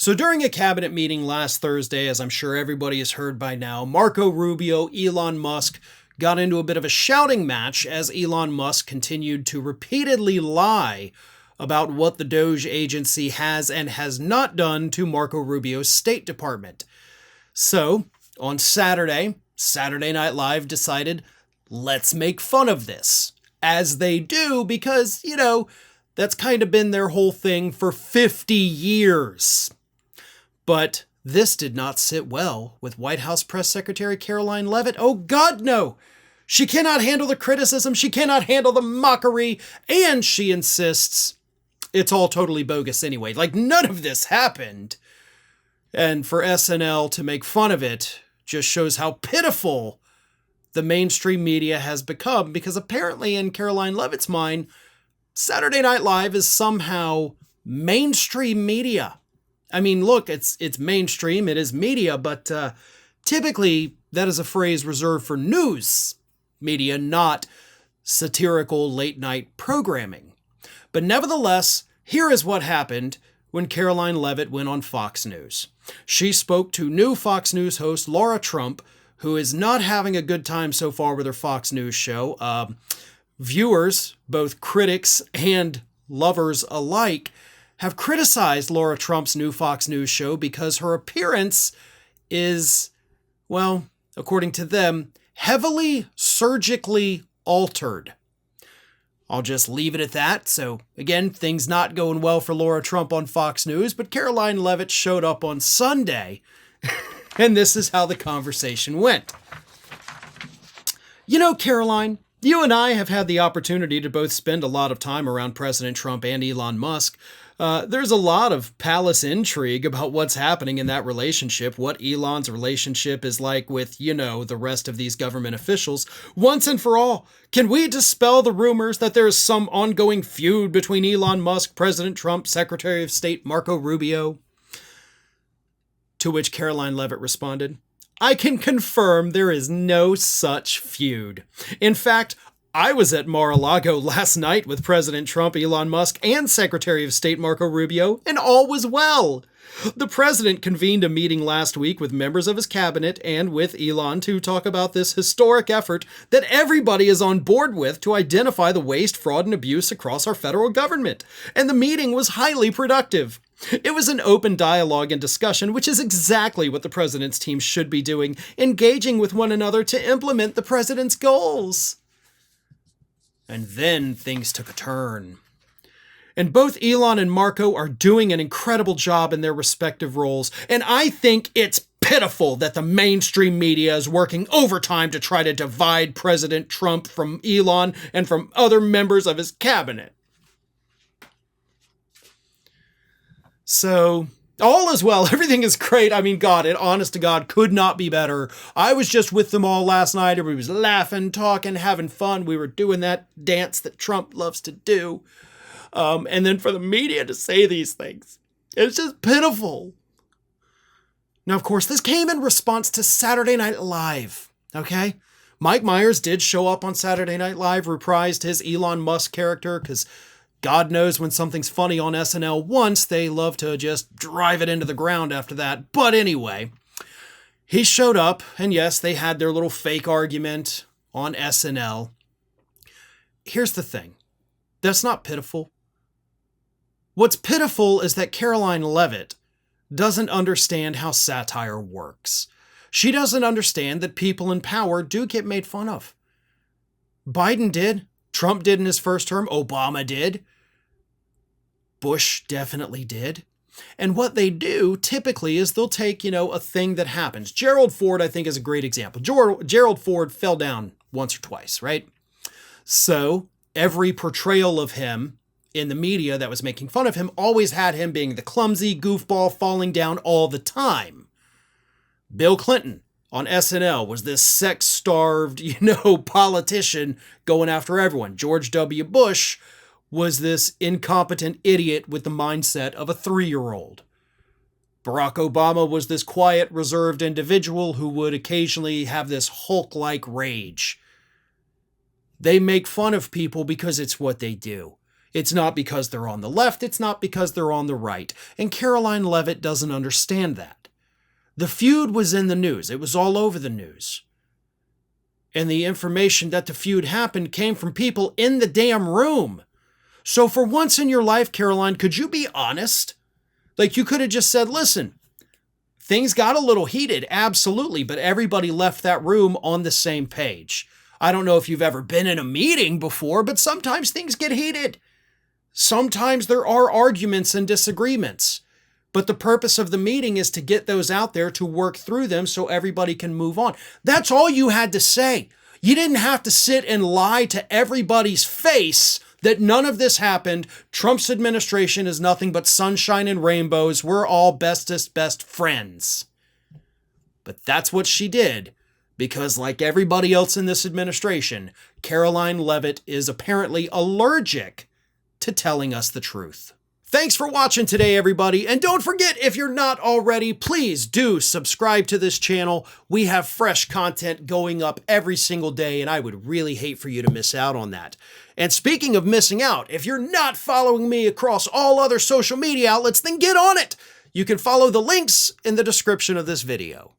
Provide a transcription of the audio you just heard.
So during a cabinet meeting last Thursday, as I'm sure everybody has heard by now, Marco Rubio, Elon Musk got into a bit of a shouting match as Elon Musk continued to repeatedly lie about what the Doge agency has and has not done to Marco Rubio's State Department. So, on Saturday, Saturday Night Live decided, let's make fun of this. As they do, because, that's kind of been their whole thing for 50 years. But this did not sit well with White House Press Secretary Karoline Leavitt. Oh God, no! She cannot handle the criticism, she cannot handle the mockery, and she insists it's all totally bogus anyway. Like, none of this happened. And for SNL to make fun of it just shows how pitiful the mainstream media has become, because apparently in Karoline Leavitt's mind, Saturday Night Live is somehow mainstream media. I mean, look, it's mainstream, it is media, but typically that is a phrase reserved for news media, not satirical late-night programming. But nevertheless, here is what happened when Karoline Leavitt went on Fox News. She spoke to new Fox News host Lara Trump, who is not having a good time so far with her Fox News show. Viewers, both critics and lovers alike, have criticized Lara Trump's new Fox News show because her appearance is, well, according to them, heavily surgically altered. I'll just leave it at that. So again, things not going well for Lara Trump on Fox News, but Karoline Leavitt showed up on Sunday, and this is how the conversation went. Karoline, you and I have had the opportunity to both spend a lot of time around President Trump and Elon Musk. There's a lot of palace intrigue about what's happening in that relationship, what Elon's relationship is like with, the rest of these government officials. Once and for all, can we dispel the rumors that there is some ongoing feud between Elon Musk, President Trump, Secretary of State Marco Rubio? To which Karoline Leavitt responded, I can confirm there is no such feud. In fact, I was at Mar-a-Lago last night with President Trump, Elon Musk, and Secretary of State Marco Rubio, and all was well. The president convened a meeting last week with members of his cabinet and with Elon to talk about this historic effort that everybody is on board with to identify the waste, fraud, and abuse across our federal government. And the meeting was highly productive. It was an open dialogue and discussion, which is exactly what the president's team should be doing, engaging with one another to implement the president's goals. And then things took a turn. And both Elon and Marco are doing an incredible job in their respective roles, and I think it's pitiful that the mainstream media is working overtime to try to divide President Trump from Elon and from other members of his cabinet. So, all is well. Everything is great. I mean, God, it, honest to God, could not be better. I was just with them all last night. Everybody was laughing, talking, having fun. We were doing that dance that Trump loves to do. And then for the media to say these things, it's just pitiful. Now, of course, this came in response to Saturday Night Live, okay? Mike Myers did show up on Saturday Night Live, reprised his Elon Musk character, because God knows when something's funny on SNL once, they love to just drive it into the ground after that. But anyway, he showed up, and yes, they had their little fake argument on SNL. Here's the thing. That's not pitiful. What's pitiful is that Karoline Leavitt doesn't understand how satire works. She doesn't understand that people in power do get made fun of. Biden did. Trump did in his first term. Obama did. Bush definitely did. And what they do typically is they'll take, a thing that happens. Gerald Ford, I think, is a great example. Gerald Ford fell down once or twice, right? So every portrayal of him in the media that was making fun of him always had him being the clumsy goofball falling down all the time. Bill Clinton on SNL was this sex-starved, politician going after everyone. George W. Bush was this incompetent idiot with the mindset of a 3-year-old. Barack Obama was this quiet, reserved individual who would occasionally have this Hulk-like rage. They make fun of people because it's what they do. It's not because they're on the left, it's not because they're on the right. And Karoline Leavitt doesn't understand that. The feud was in the news. It was all over the news. And the information that the feud happened came from people in the damn room. So for once in your life, Karoline, could you be honest? Like, you could have just said, listen, things got a little heated, absolutely, but everybody left that room on the same page. I don't know if you've ever been in a meeting before, but sometimes things get heated. Sometimes there are arguments and disagreements. But the purpose of the meeting is to get those out there, to work through them so everybody can move on. That's all you had to say. You didn't have to sit and lie to everybody's face that none of this happened. Trump's administration is nothing but sunshine and rainbows. We're all bestest best friends. But that's what she did, because like everybody else in this administration, Karoline Leavitt is apparently allergic to telling us the truth. Thanks for watching today, everybody. And don't forget, if you're not already, please do subscribe to this channel. We have fresh content going up every single day, and I would really hate for you to miss out on that. And speaking of missing out, if you're not following me across all other social media outlets, then get on it. You can follow the links in the description of this video.